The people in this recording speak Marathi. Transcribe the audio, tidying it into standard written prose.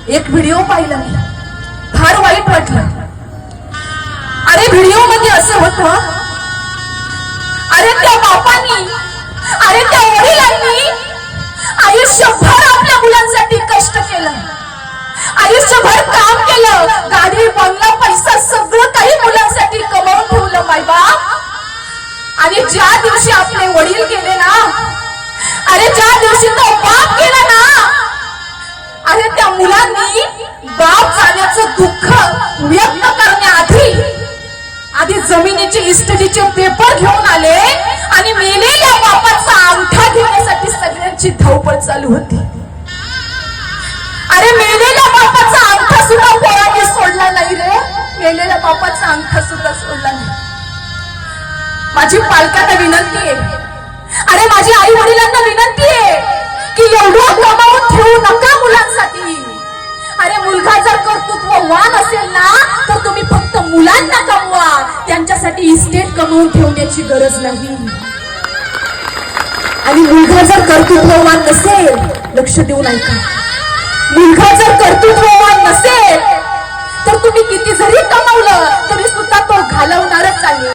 एक व्हिडिओ पाहिला मी, फार वाईट वाटलं. अरे व्हिडिओ मध्ये असं होतं, अरे त्या बापांनी, अरे त्या वडिलांनी आयुष्यभर आपल्या मुलांसाठी कष्ट केलं, आयुष्यभर काम केलं, गाडी बंगला पैसा सगळं काही मुलांसाठी कमावून ठेवलं मायबाप. आणि ज्या दिवशी आपले वडील गेले ना, अरे ज्या दिवशी तो बाप गेला ना, अरे त्या मुलांनी बाप जाण्याचं दुःख व्यक्त करण्याआधी जमिनीचे इस्टेटीचे पेपर घेऊन आले आणि मेलेल्या बापाचा अंगठा घेण्यासाठी सगळ्यांची धावपळ चालू होती. अरे मेलेल्या बापाचा अंगठा सुद्धा पोरांनी सोडला नाही रे, मेलेल्या बापाचा अंगठा सुद्धा सोडला नाही. माझी पालकांना विनंती आहे, अरे माझी आई वडिलांना विनंती आहे की एवढं कमावून ठेवू नका मुलांसाठी. अरे मुलगा जर कर्तृत्ववान असेल ना, तर तुम्ही फक्त मुलांना कमवा, त्यांच्यासाठी इस्टेट कमवून ठेवण्याची गरज नाही. आणि मुलगा जर कर्तृत्ववान नसेल, लक्ष देऊन ऐका, मुलगा जर कर्तृत्ववान नसेल तर तुम्ही किती जरी कमावलं तरी सुद्धा तो घालवणारच आहे.